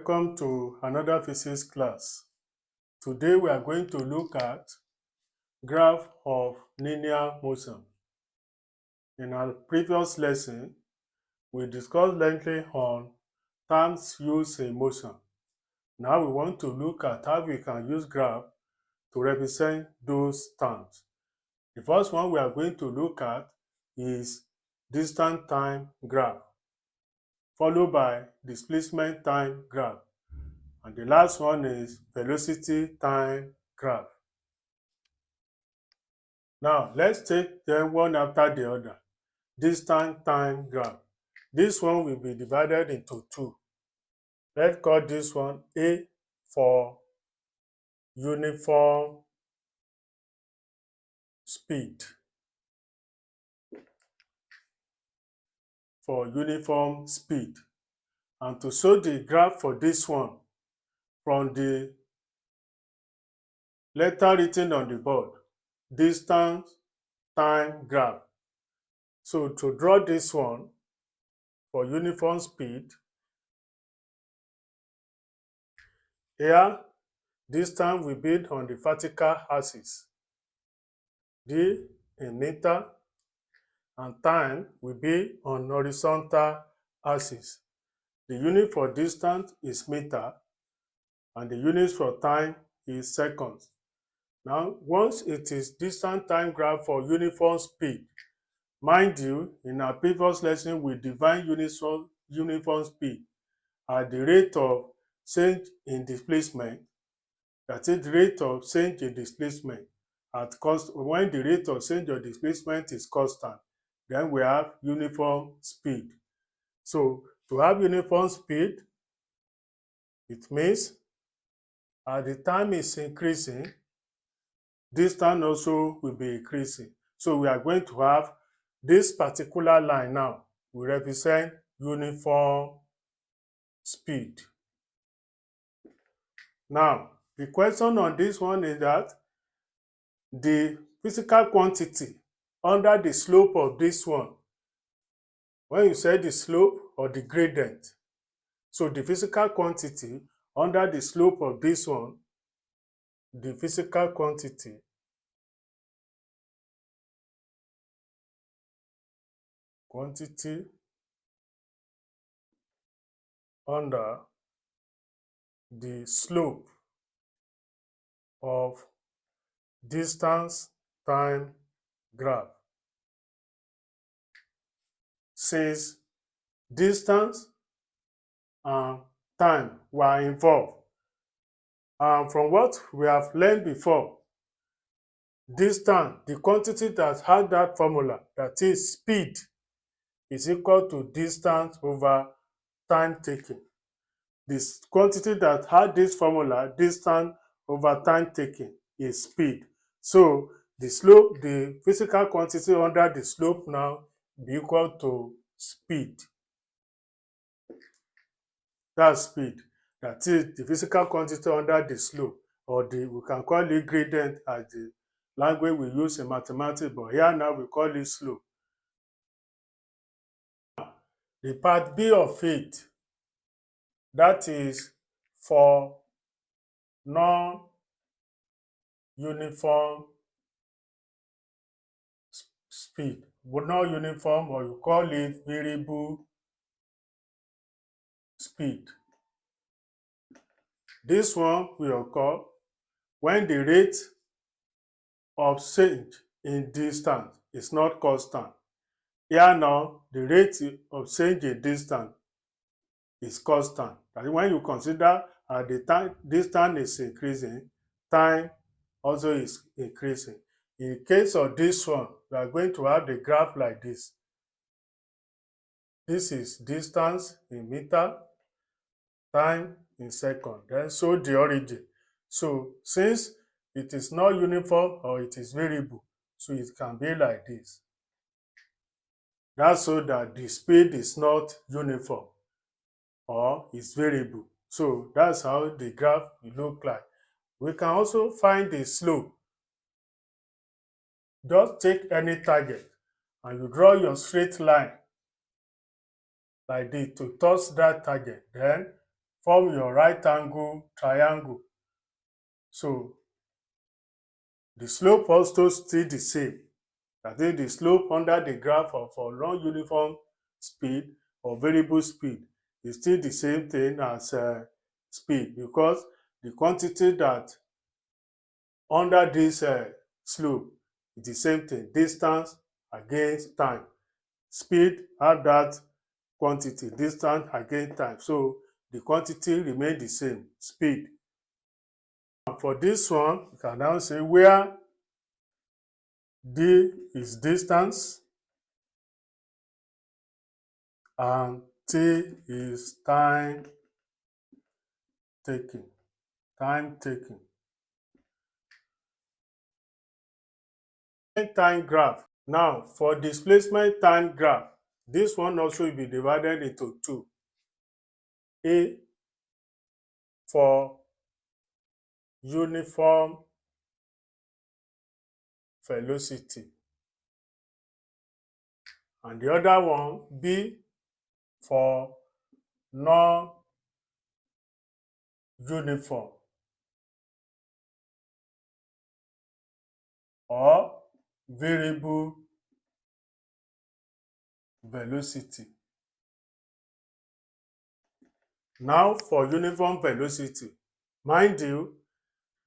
Welcome to another physics class. Today we are going to look at graph of linear motion. In our previous lesson, we discussed lengthily on terms used in motion. Now we want to look at how we can use graph to represent those terms. The first one we are going to look at is distance-time graph, followed by displacement-time graph. And the last one is velocity-time graph. Now, let's take them one after the other. Distance-time graph. This one will be divided into two. Let's call this one A for uniform speed. For uniform speed. And to show the graph for this one, from the letter written on the board, distance-time graph. So to draw this one for uniform speed, here distance will be on the vertical axis, d in meter, and time will be on horizontal axis. The unit for distance is meter, and the unit for time is seconds. Now, once it is distance-time graph for uniform speed, mind you, in our previous lesson, we define uniform speed at the rate of change in displacement, that is the rate of change in displacement when the rate of change of displacement is constant, then we have uniform speed. So to have uniform speed, it means as the time is increasing, distance also will be increasing. So we are going to have this particular line now will represent uniform speed. Now, the question on this one is that the physical quantity under the slope of this one, when you say the slope or the gradient, so the physical quantity under the slope of this one, the physical quantity under the slope of distance-time graph. Since distance and time were involved, and from what we have learned before, distance, the quantity that had that formula, that is speed, is equal to distance over time taken. This quantity that had this formula, distance over time taken, is speed. So the slope, the physical quantity under the slope now be equal to speed. That's speed. That is the physical quantity under the slope, or we can call it gradient as the language we use in mathematics, but here now we call it slope. The part B of it, that is for non-uniform speed, but not uniform, or you call it variable speed. This one will occur when the rate of change in distance is not constant. Here now, the rate of change in distance is constant. That is, when you consider the time distance is increasing, time also is increasing. In case of this one, we are going to have the graph like this. This is distance in meter, time in second, then show the origin. So since it is not uniform or it is variable, so it can be like this. That's so that the speed is not uniform or is variable. So that's how the graph will look like. We can also find the slope. Just take any target and you draw your straight line like this to touch that target. Then form your right angle triangle. So the slope also still the same. That is, the slope under the graph for non-uniform speed or variable speed is still the same thing as speed, because the quantity that under this slope is the same thing, distance against time. Speed have that quantity, distance against time. So the quantity remain the same, speed. And for this one, you can now say where d is distance and t is time taken. Time taken. Time graph. Now, for displacement time graph, this one also will be divided into two. A for uniform velocity, and the other one B for non-uniform or variable velocity. Now for uniform velocity, mind you,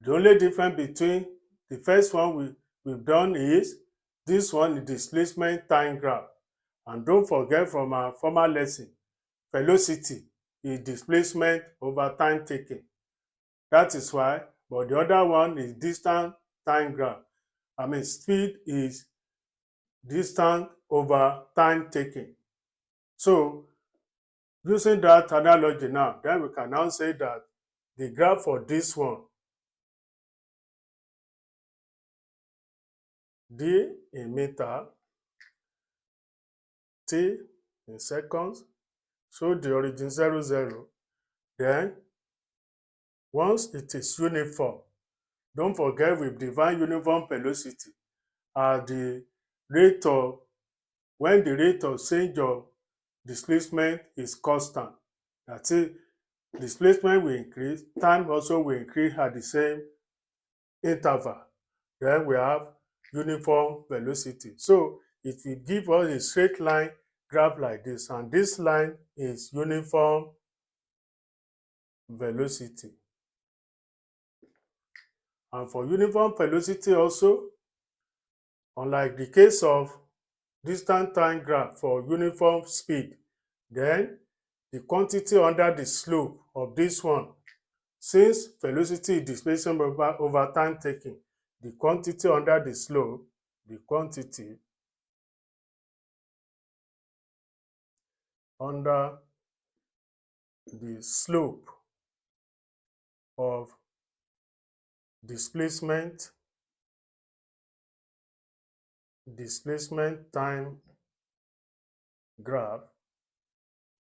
the only difference between the first one we've done is this one is displacement time graph. And don't forget from our former lesson, velocity is displacement over time taken. That is why, but the other one is distance time graph. I mean, speed is distance over time taken. So, using that analogy now, then we can now say that the graph for this one, d in meter, t in seconds, so the origin 0, 0. Then, once it is uniform, don't forget we've defined uniform velocity as the rate of, when the rate of change of displacement is constant. That is, displacement will increase, time also will increase at the same interval. Then we have uniform velocity. So it will give us a straight line graph like this, and this line is uniform velocity. And for uniform velocity also, unlike the case of distance time graph for uniform speed, then the quantity under the slope of this one, since velocity is displacement over time taken, the quantity under the slope, the quantity under the slope of displacement time graph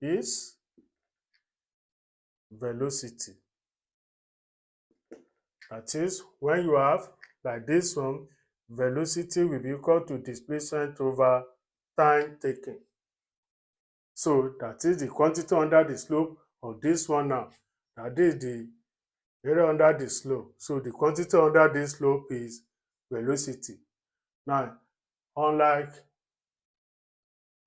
is velocity. That is, when you have like this one, velocity will be equal to displacement over time taken. So that is the quantity under the slope of this one now. That is the area under the slope. So the quantity under this slope is velocity. Now, unlike,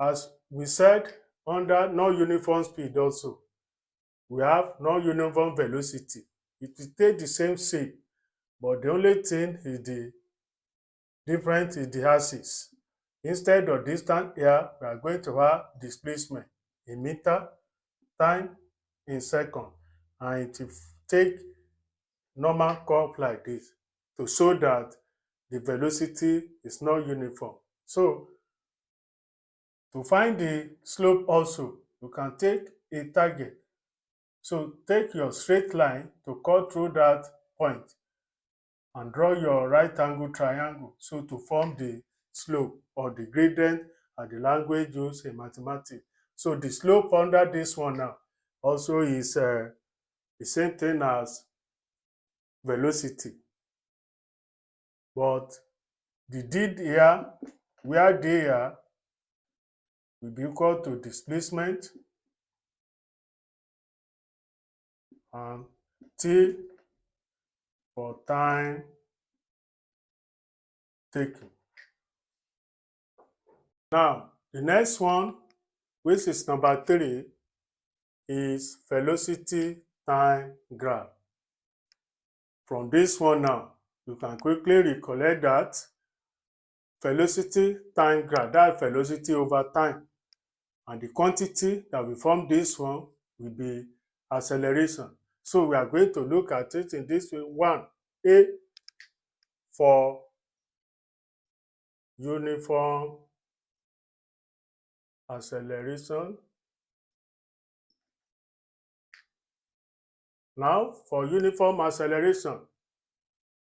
as we said, under non-uniform speed also, we have non-uniform velocity. It will take the same shape, but the only thing is the difference is the axis. Instead of distance here, we are going to have displacement in meter, time in second, and it will take normal curve like this to show that the velocity is not uniform. So to find the slope also, you can take a target. So take your straight line to cut through that point and draw your right angle triangle, so to form the slope or the gradient and the language used in mathematics. So the slope under this one now also is the same thing as velocity, but the d here, where d here will be equal to displacement and T for time taken. Now, the next one, which is number 3, is velocity time graph. From this one now, you can quickly recollect that velocity time graph, that velocity over time, and the quantity that will form this one will be acceleration. So we are going to look at it in this way. 1, A for uniform acceleration. Now, for uniform acceleration,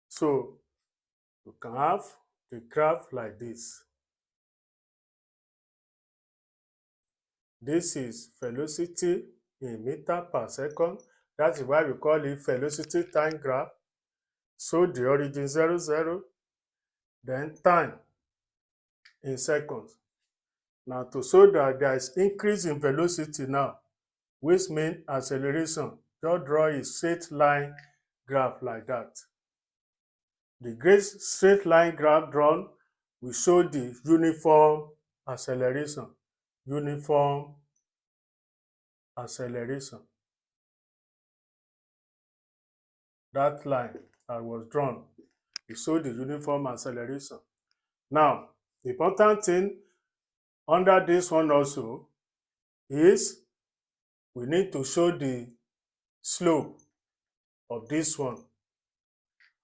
so you can have the graph like this. This is velocity in meter per second. That is why we call it velocity time graph. So the origin 0, 0, then time in seconds. Now to show that there is increase in velocity now, which means acceleration, just draw a straight line graph like that. The great straight line graph drawn will show the uniform acceleration. Uniform acceleration. That line that was drawn will show the uniform acceleration. Now, the important thing under this one also is we need to show the slope of this one.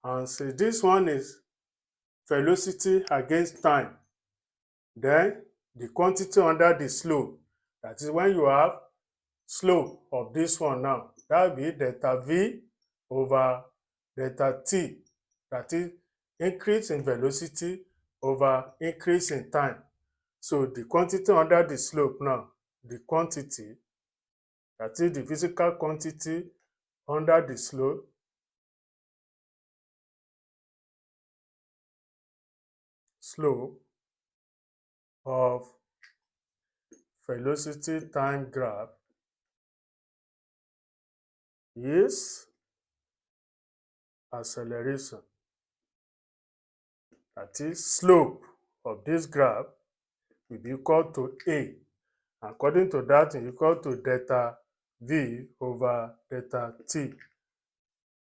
And since this one is velocity against time, then the quantity under the slope, that is when you have slope of this one now, that will be delta V over delta T, that is increase in velocity over increase in time. So the quantity under the slope now, the quantity, that is the physical quantity under the slope, of velocity time graph is acceleration. That is, slope of this graph will be equal to A. According to that, is equal to delta V over delta T.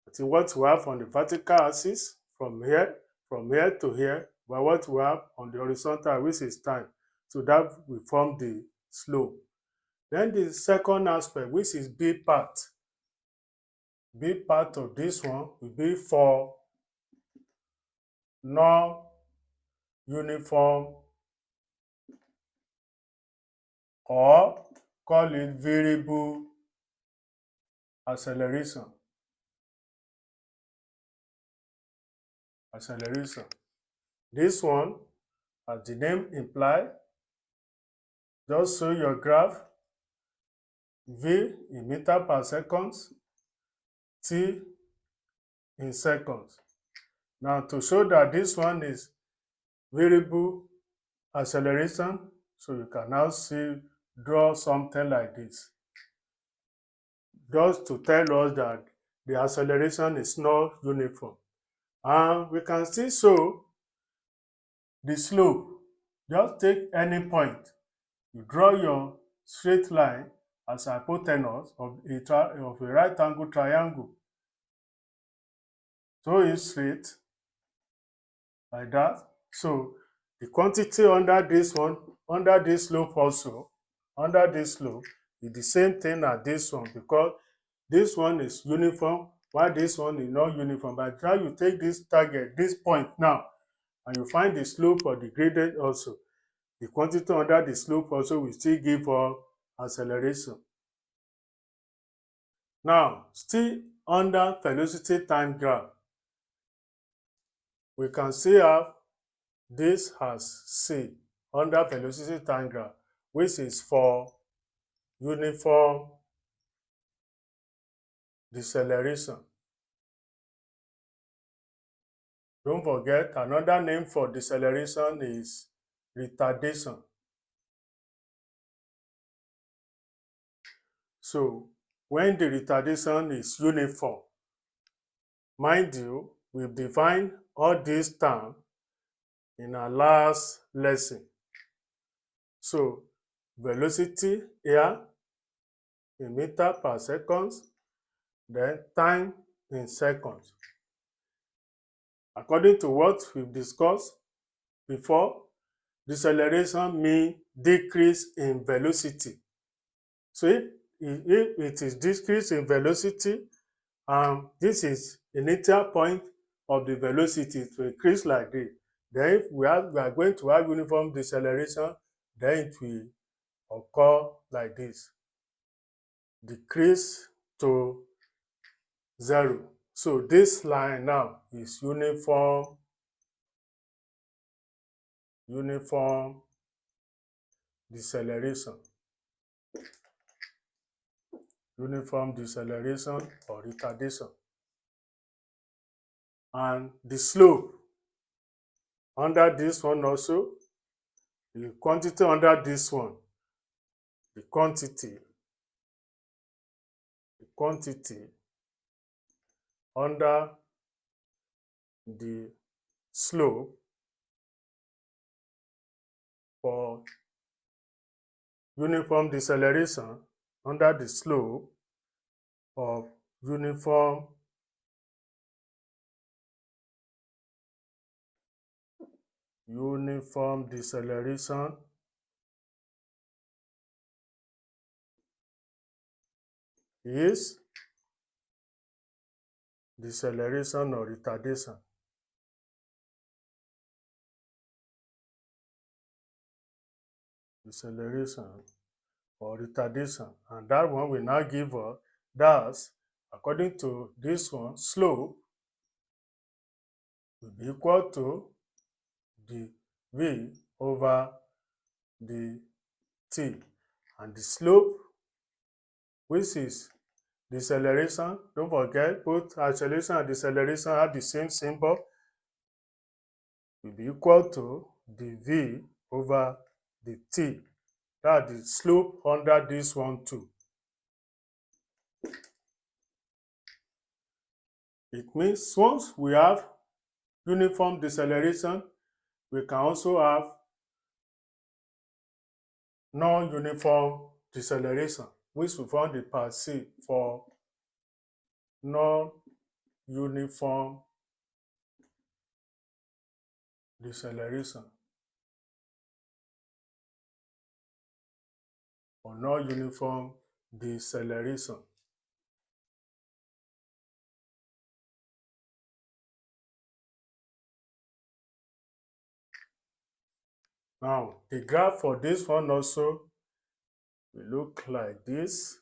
That is what we have on the vertical axis from here to here, but what we have on the horizontal, which is time. So that will form the slope. Then the second aspect, which is B part. B part of this one will be for non-uniform, or call it variable acceleration. This one, as the name implies, just show your graph V in meter per second, T in seconds. Now to show that this one is variable acceleration, so you can now draw something like this, just to tell us that the acceleration is not uniform. And we can still show the slope. Just take any point, you draw your straight line as hypotenuse of a right angle triangle. So it's straight like that. So the quantity under this one, under this slope also, under this slope is the same thing as this one, because this one is uniform while this one is not uniform. By the time you take this target, this point now, and you find the slope of the gradient also, the quantity under the slope also will still give us acceleration. Now, still under velocity time graph, we can see how this has C under velocity time graph, which is for uniform deceleration. Don't forget, another name for deceleration is retardation. So when the retardation is uniform. Mind you, we've defined all these terms in our last lesson. So velocity here in meter per second, then time in seconds. According to what we've discussed before, deceleration means decrease in velocity. So if it is decrease in velocity, this is initial point of the velocity to increase like this. Then if we are going to have uniform deceleration, then it will occur like this. Decrease to 0. So this line now is uniform deceleration. Uniform deceleration or retardation. And the slope under this one also, the quantity under this one, the quantity under the slope for uniform deceleration, under the slope of uniform deceleration is deceleration or retardation. Deceleration or retardation. And that one will now give us, that's according to this one, slope will be equal to the V over the T. And the slope, which is deceleration, don't forget both acceleration and deceleration have the same symbol, will be equal to the V over the T. That's the slope under this one too. It means once we have uniform deceleration, we can also have non-uniform deceleration, which we found the part C for non-uniform deceleration or non-uniform deceleration. Now, the graph for this one also will look like this.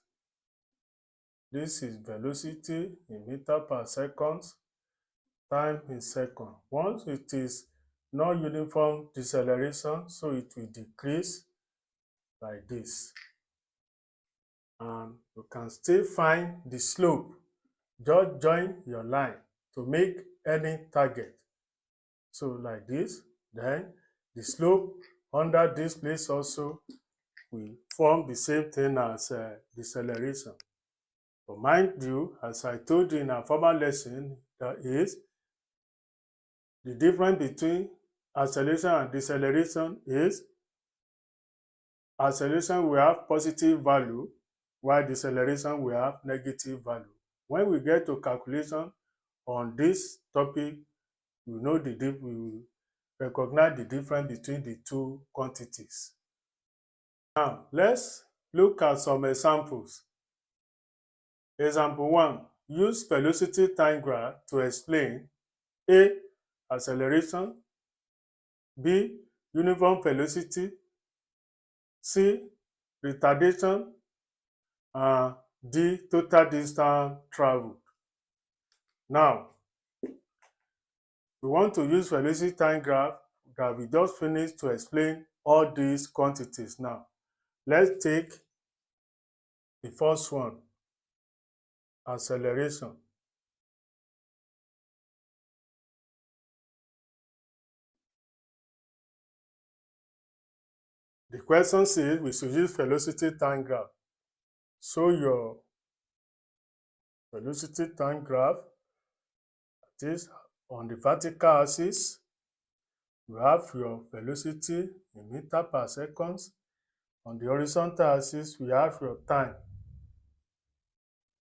This is velocity in meter per second, time in second. Once it is non-uniform deceleration, so it will decrease like this. And you can still find the slope. Just join your line to make any target. So like this, then the slope under this place also will form the same thing as deceleration. But mind you, as I told you in our former lesson, that is the difference between acceleration and deceleration is acceleration will have positive value, while deceleration will have negative value. When we get to calculation on this topic, we will recognize the difference between the two quantities. Now, let's look at some examples. Example 1. Use velocity time graph to explain A. Acceleration, B. Uniform velocity, C. Retardation, and D. Total distance traveled. Now, we want to use velocity time graph that we just finished to explain all these quantities. Now, let's take the first one, acceleration. The question says we should use velocity time graph. Show your velocity time graph. That is, on the vertical axis, you have your velocity in meter per second. On the horizontal axis, we have your time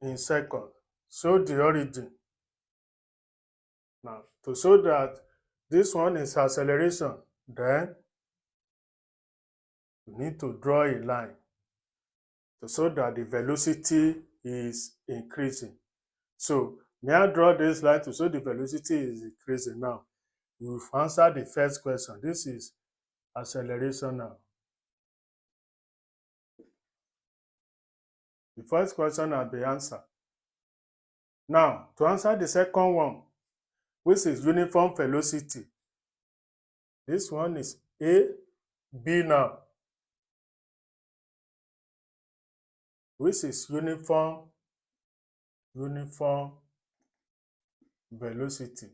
in seconds. Show the origin. Now, to show that this one is acceleration, then you need to draw a line to show that the velocity is increasing. So, may I draw this line to show the velocity is increasing now? We've answered the first question. This is acceleration now. The first question has been answered. Now, to answer the second one, which is uniform velocity, this one is A, B now, which is uniform velocity.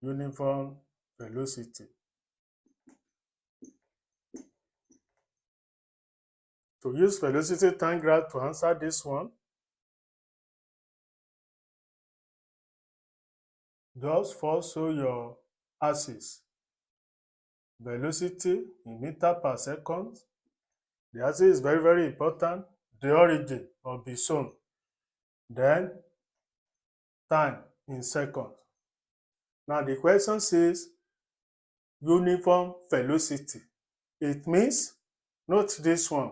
Uniform velocity. To use velocity time graph to answer this one, just first show your axis. Velocity in meter per second. The axis is very, very important. The origin must be shown. Then time in seconds. Now the question says uniform velocity. It means, note this one,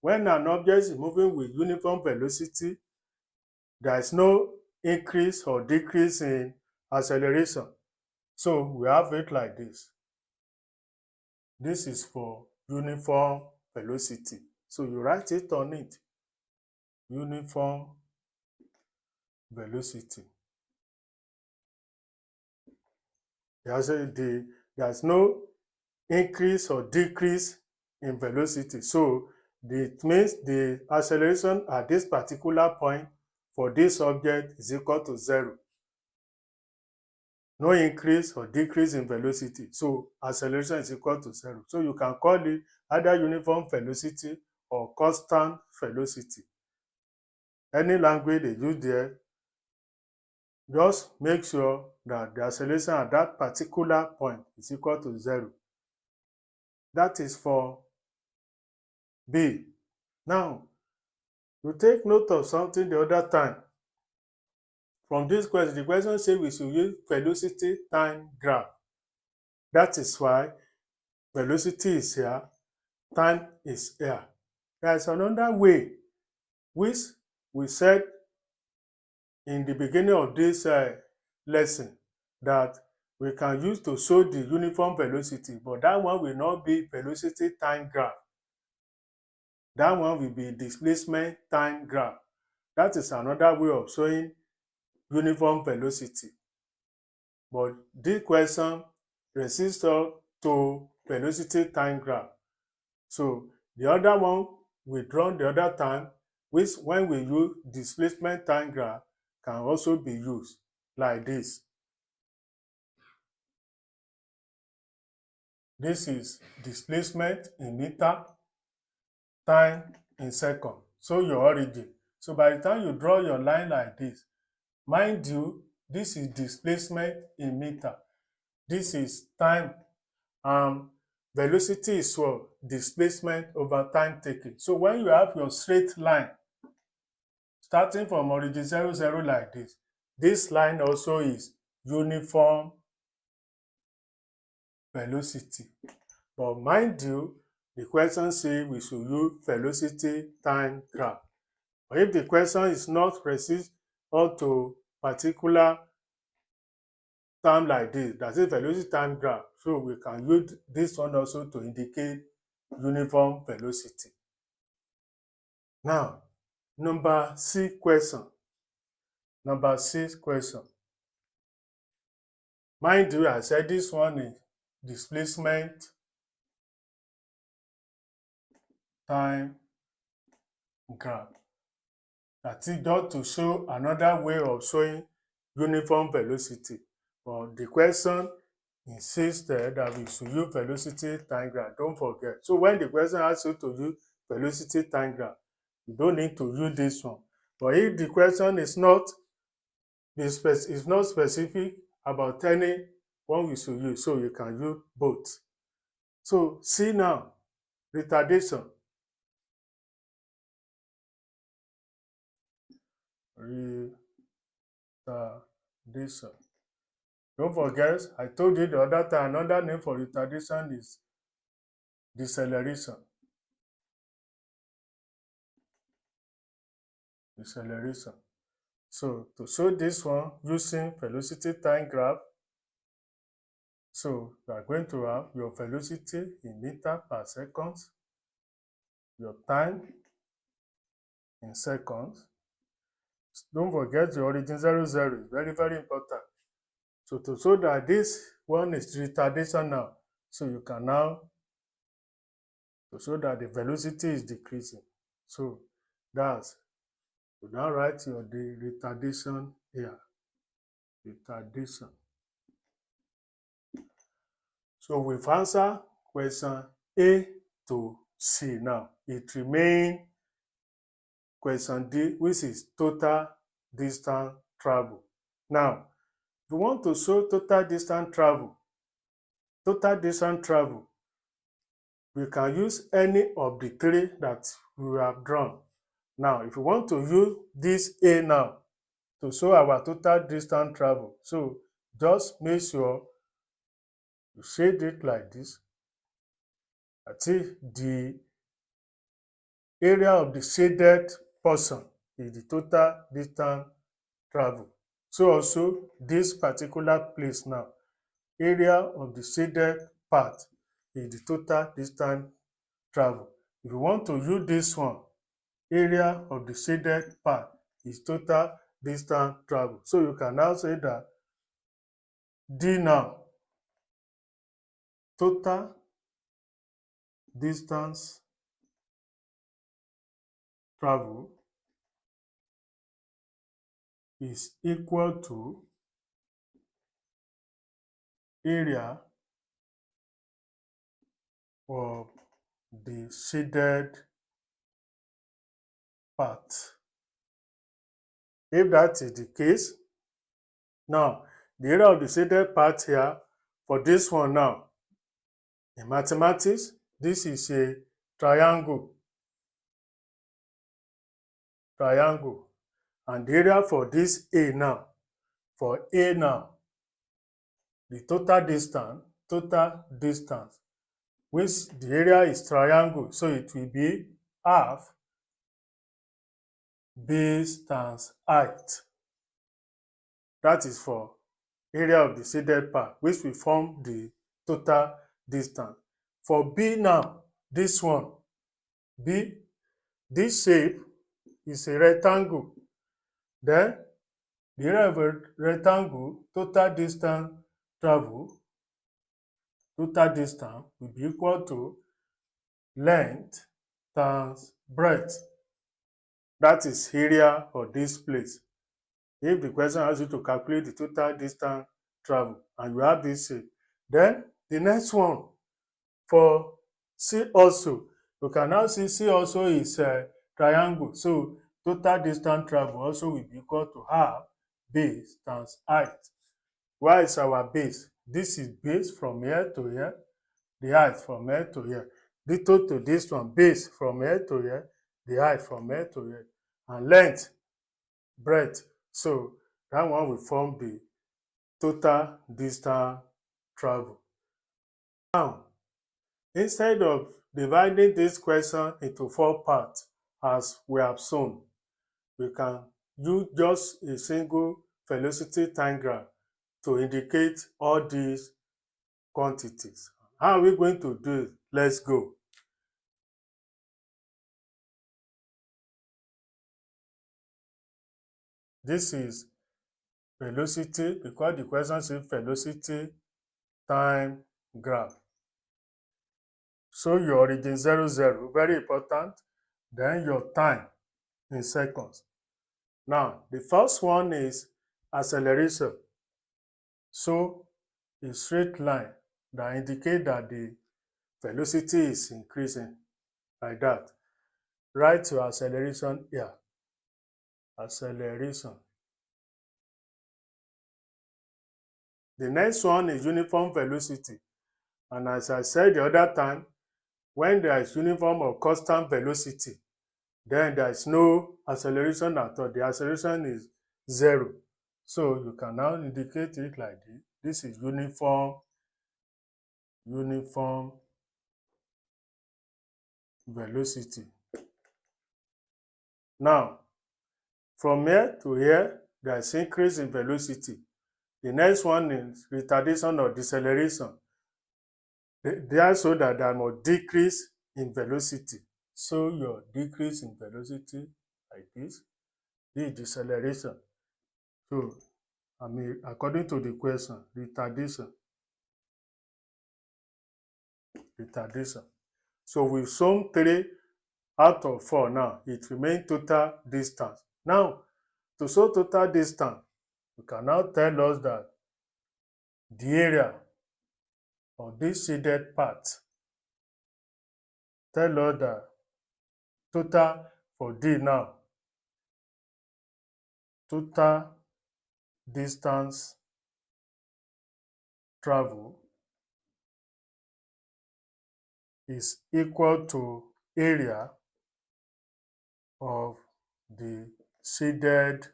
when an object is moving with uniform velocity, there is no increase or decrease in acceleration. So we have it like this. This is for uniform velocity. So you write it on it. Uniform velocity. There's no increase or decrease in velocity. So it means the acceleration at this particular point for this object is equal to 0. No increase or decrease in velocity. So acceleration is equal to 0. So you can call it either uniform velocity or constant velocity. Any language they use there, just make sure that the acceleration at that particular point is equal to 0. That is for B. Now, you take note of something the other time. From this question, the question says we should use velocity time graph. That is why velocity is here, time is here. There is another way which we said in the beginning of this lesson that we can use to show the uniform velocity, but that one will not be velocity time graph. That one will be displacement time graph. That is another way of showing uniform velocity. But this question restricts us to velocity time graph. So the other one we drawn the other time, which when we use displacement time graph, can also be used like this. This is displacement in meter, time in second. So your origin. So by the time you draw your line like this, mind you, this is displacement in meter. This is time. Velocity is what? Displacement over time taken. So when you have your straight line, starting from origin 0, 0 like this line also is uniform velocity. But mind you, the question says we should use velocity time graph. But if the question is not restricted to particular term like this, that is velocity time graph, so we can use this one also to indicate uniform velocity. Now, number 6 question. Number 6 question. Mind you, I said this one is displacement time graph. That is just to show another way of showing uniform velocity. But the question insists that we should use velocity time graph. Don't forget. So when the question asks you to use velocity time graph. You don't need to use this one. But if the question is not specific about any one we should use, so you can use both. So see now, retardation. Retardation. Don't forget, I told you the other time, another name for retardation is deceleration. Deceleration. So to show this one using velocity time graph, so you are going to have your velocity in meter per second, your time in seconds. Don't forget the origin 0, 0 is very, very important. So to show that this one is retardation now, so you can now, to show that the velocity is decreasing. So that's, you now write your retardation here. Retardation. So we've answered question A to C now. It remains question D, which is total distance travel. Now, if you want to show total distance travel, we can use any of the three that we have drawn. Now, if you want to use this A now to show our total distance travel, so just make sure you shade it like this. That is, the area of the shaded portion is the total distance travel. So also this particular place now, area of the shaded part is the total distance travel. If you want to use this one, area of the shaded part is total distance travel. So you can now say that D now, total distance travel is equal to area of the shaded part. If that is the case, now the area of the shaded part here for this one now, in mathematics, this is a triangle. And the area for this A now, the total distance, which the area is triangle, so it will be half base times height. That is for area of the shaded part, which will form the total distance. For B now, this one, B, this shape is a rectangle. Then the area of a rectangle, total distance travel, total distance will be equal to length times breadth. That is area for this place. If the question asks you to calculate the total distance travel and you have this shape, then the next one for C also, you can now see C also is a triangle. So total distance travel also will be equal to half base times height. Why is our base? This is base from here to here, the height from here to here. Ditto to this one, base from here to here, the height from here to here, and length, breadth. So that one will form the total distance travel. Now, instead of dividing this question into 4 parts as we have shown, we can use just a single velocity time graph to indicate all these quantities. How are we going to do it? Let's go. This is velocity, because the question says velocity time graph. So your origin 0, 0, very important. Then your time in seconds. Now, the first one is acceleration. So a straight line that indicates that the velocity is increasing like that. write your acceleration here. Acceleration. The next one is uniform velocity. And as I said the other time, when there is uniform or constant velocity, then there is no acceleration at all. The acceleration is 0. So you can now indicate it like this. This is uniform velocity. Now, from here to here, there is increase in velocity. The next one is retardation or deceleration. They are so that there must decrease in velocity. So your decrease in velocity like this is deceleration. So, according to the question, retardation. So we've shown 3 out of 4 now. It remains total distance. Now, to show total distance, you can now tell us that the area of this shaded part, tell us that total for D now, total distance travel is equal to area of the shaded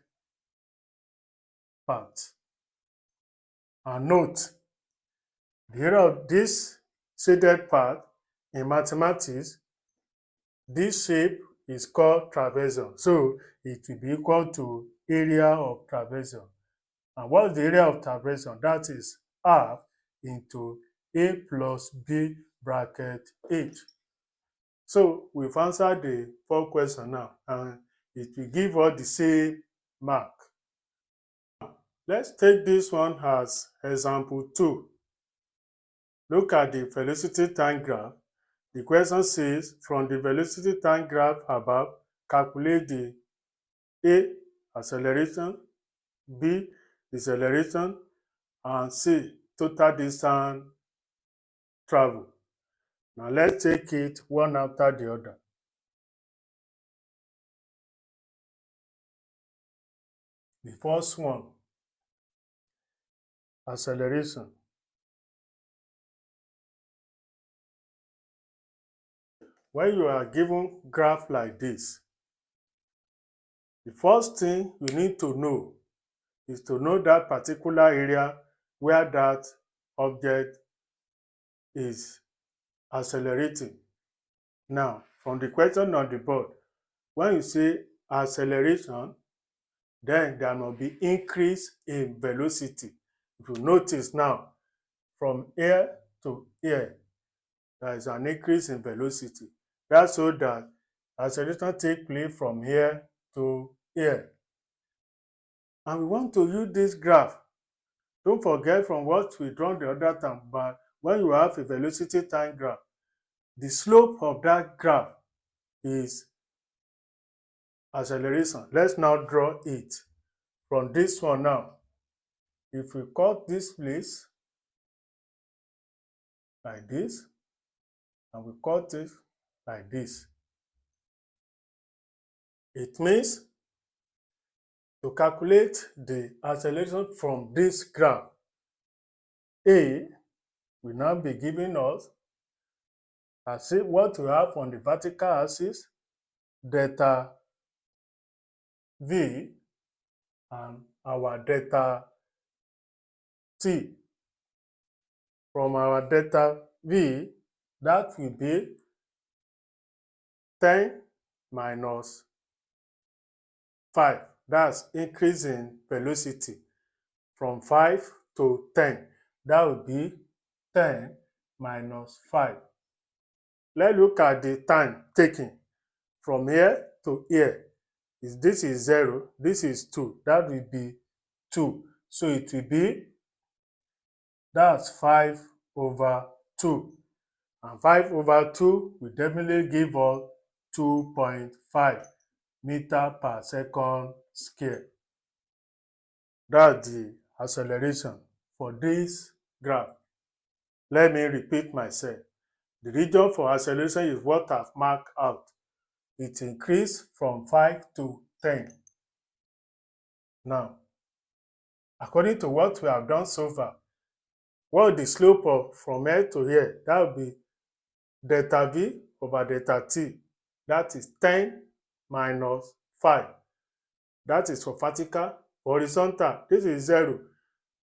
part. And note, the area of this shaded part in mathematics, this shape is called trapezium. So it will be equal to area of trapezium. And what's the area of trapezium? That is half into a plus b bracket h. So we've answered the 4 questions now, and it will give us the same mark. Let's take this one as example 2. Look at the velocity time graph. The question says, from the velocity time graph above, calculate the A, acceleration, B, deceleration, and C, total distance travel. Now let's take it one after the other. The first one, acceleration. When you are given graph like this, the first thing you need to know is to know that particular area where that object is accelerating. Now, from the question on the board, when you say acceleration, then there must be increase in velocity. If you notice now, from here to here, there is an increase in velocity. That's so that acceleration takes place from here to here. And we want to use this graph. Don't forget from what we drawn the other time, but when you have a velocity time graph, the slope of that graph is acceleration. Let's now draw it from this one now. If we cut this place like this, and we cut it like this, it means to calculate the acceleration from this graph, A will now be giving us, as what we have on the vertical axis, delta V, and our delta T. From our delta V, that will be 10 minus 5. That's increase in velocity from 5 to 10. That would be 10 minus 5. Let's look at the time taken from here to here. This is 0, this is 2. That will be 2. So it will be, that's 5 over 2. And 5 over 2 will definitely give us 2.5 meter per second square. That's the acceleration for this graph. Let me repeat myself. The region for acceleration is what I've marked out. it increased from 5 to 10. Now, according to what we have done so far, what the slope of from here to here, that will be delta V over delta T. That is 10 minus 5. That is for vertical. Horizontal, this is 0.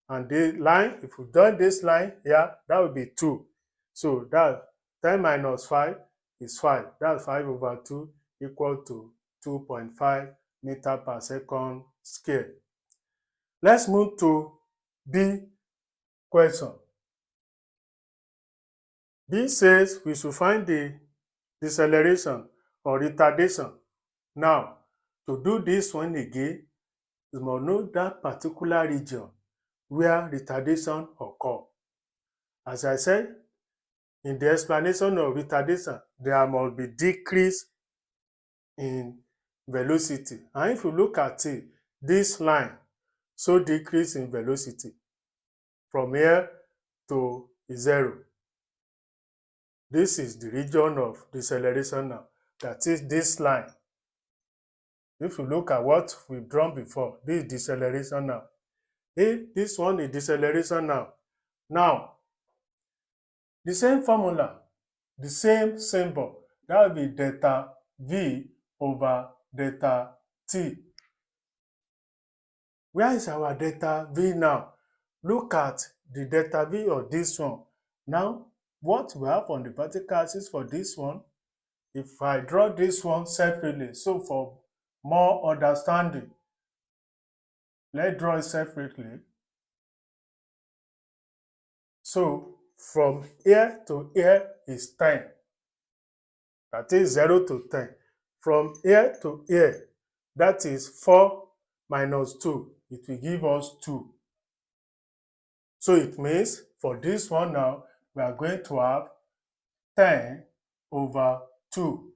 And the line, if we join this line here, that will be 2. So that 10 minus 5 is 5. That's 5 over 2 equal to 2.5 meter per second square. Let's move to B question. B says we should find the deceleration or retardation. Now, to do this one again, you must know that particular region where retardation occurs. As I said, in the explanation of retardation, there must be decrease in velocity. And if you look at it, this line shows decrease in velocity from here to 0. This is the region of deceleration now. That is this line. If you look at what we've drawn before, this is deceleration now. If this one is deceleration now. Now, the same formula, the same symbol, that will be delta V over delta T. Where is our delta V now? Look at the delta V of this one. Now, what we have on the vertical axis for this one, if I draw this one separately, so for more understanding, let's draw it separately. So from here to here is 10. That is 0 to 10. From here to here, that is 4 minus 2. It will give us 2. So it means for this one now, we are going to have 10 over 2.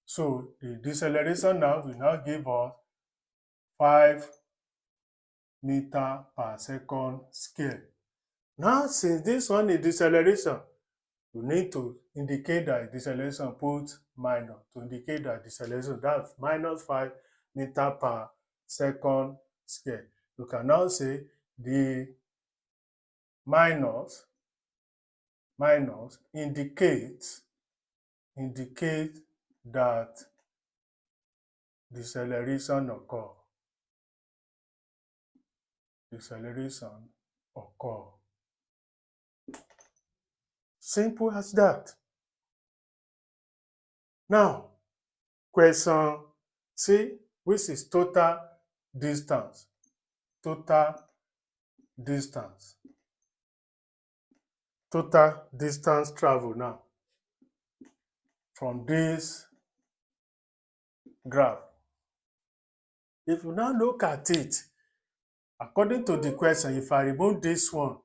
So the deceleration now will now give us 5 meter per second square. Now, since this one is deceleration, you need to indicate that deceleration, put minus to indicate that deceleration, that's minus 5 meter per second square. You can now say the minus indicates that deceleration occur. Deceleration occur. Simple as that. Now, question C, which is total distance. Total distance. Total distance travel now from this graph. If you now look at it, according to the question, if I remove this one,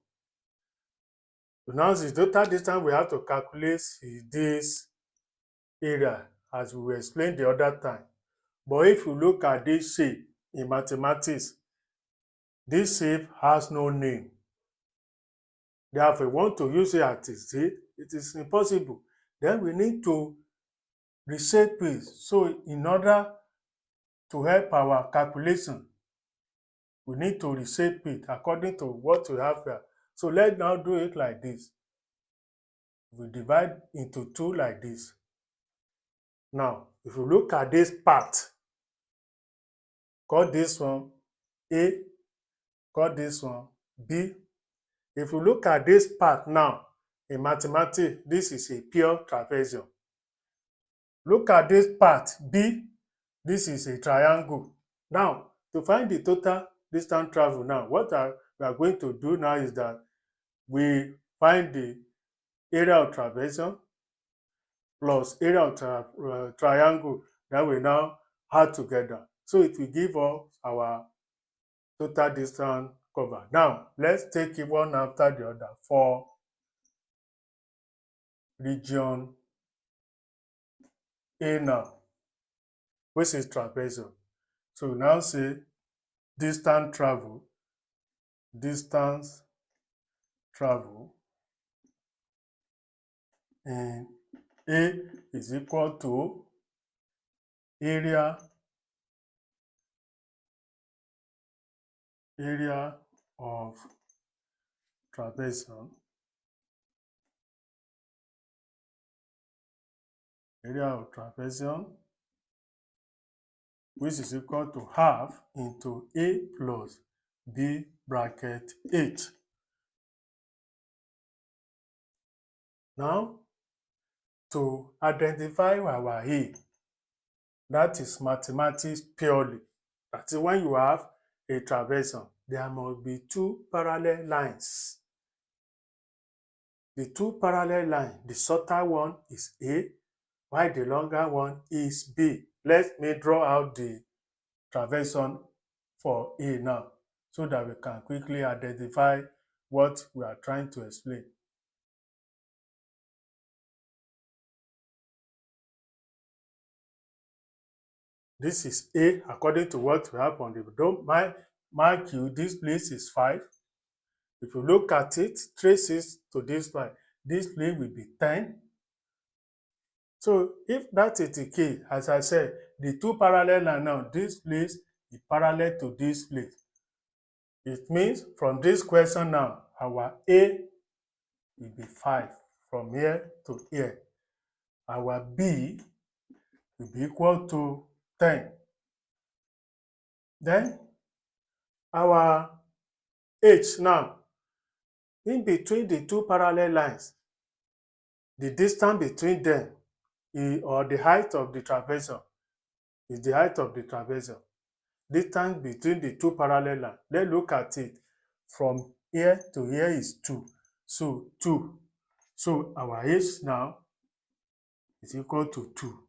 now the total distance we have to calculate is this area, as we explained the other time. But if you look at this shape in mathematics, this shape has no name. Therefore, if we want to use it as it is impossible. Then we need to reshape it. So in order to help our calculation, we need to reshape it according to what we have here. So let's now do it like this. We divide into 2 like this. Now, if you look at this part, call this one A, call this one B. If you look at this part now, in mathematics, this is a pure trapezium. Look at this part B, this is a triangle. Now, to find the total distance travel now, what we are going to do now is that we find the area of trapezium plus area of triangle that we now add together. So it will give us our total distance covered. Now, let's take it one after the other for region A now, which is trapezium. So we now say distance travel in A is equal to area of trapezium, which is equal to half into A plus B bracket H. Now, to identify our A, that is mathematics purely. That is when you have a trapezium, there must be two parallel lines. The two parallel lines, the shorter one is A, while the longer one is B. Let me draw out the trapezium for A now, so that we can quickly identify what we are trying to explain. This is A according to what we have on the don't mark you, this place is 5. If you look at it, trace it to this place will be 10. So if that is the case, as I said, the two parallel lines now, this place is parallel to this place. It means from this question now, our A will be 5 from here to here. Our B will be equal to 10. Then our H now, in between the two parallel lines, the distance between them or the height of the trapezium is the height of the trapezium. Distance between the two parallel lines, let's look at it. From here to here is 2. So 2. So our H now is equal to 2.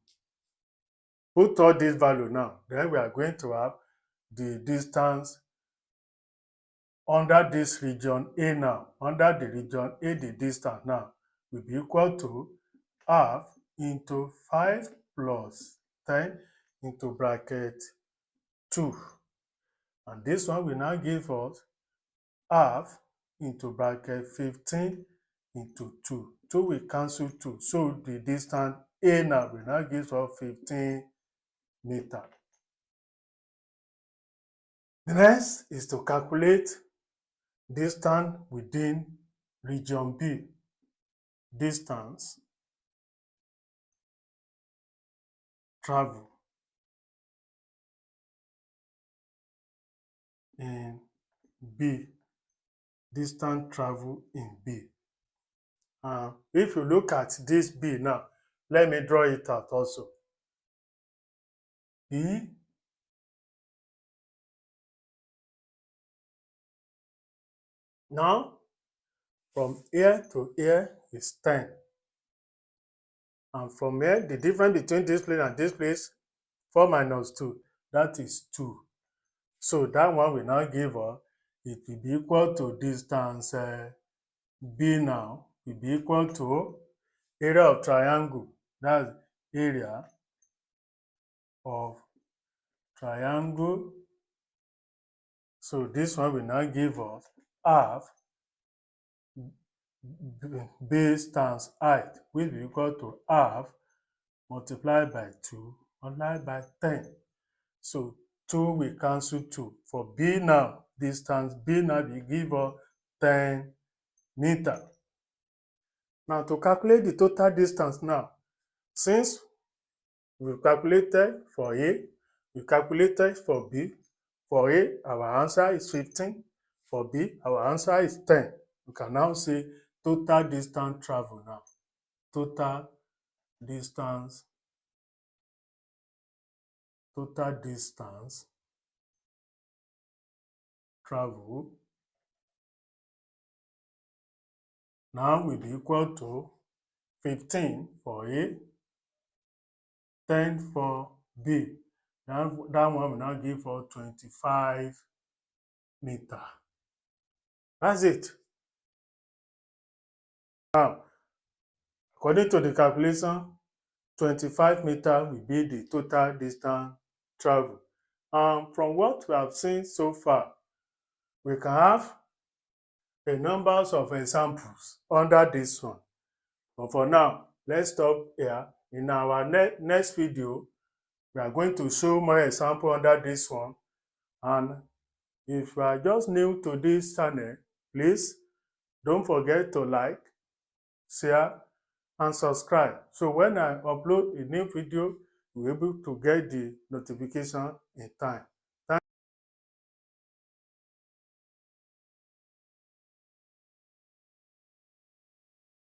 Put all this value now, then we are going to have the distance under this region A now. Under the region A, the distance now will be equal to half into 5 plus 10 into bracket 2. And this one will now give us half into bracket 15 into 2. 2 will cancel 2. So the distance A now will now give us 15 meters. The next is to calculate distance within region B. Distance travel in B. Distance travel in B. If you look at this B now, let me draw it out also. B now, from here to here is 10. And from here, the difference between this place and this place, 4 minus 2, that is 2. So that one will now give us, it will be equal to distance B now, will be equal to area of triangle. That's area of triangle. So this one will now give us half base times height, which will be equal to half multiplied by 2 multiplied by 10. So 2 will cancel 2. For B now, distance B now will give us 10 meters. Now to calculate the total distance now, since we calculated for A, we calculated for B. For A, our answer is 15. For B, our answer is 10. We can now say total distance travel now. Total distance travel now will be equal to 15 for A, 10 for B. That one will now give us 25 meters. That's it. Now, according to the calculation, 25 meters will be the total distance travel. From what we have seen so far, we can have a number of examples under this one. But for now, let's stop here. In our next video, We are going to show more example under this one. And if you are just new to this channel, please don't forget to like, share, and subscribe. So when I upload a new video, you'll be able to get the notification in time.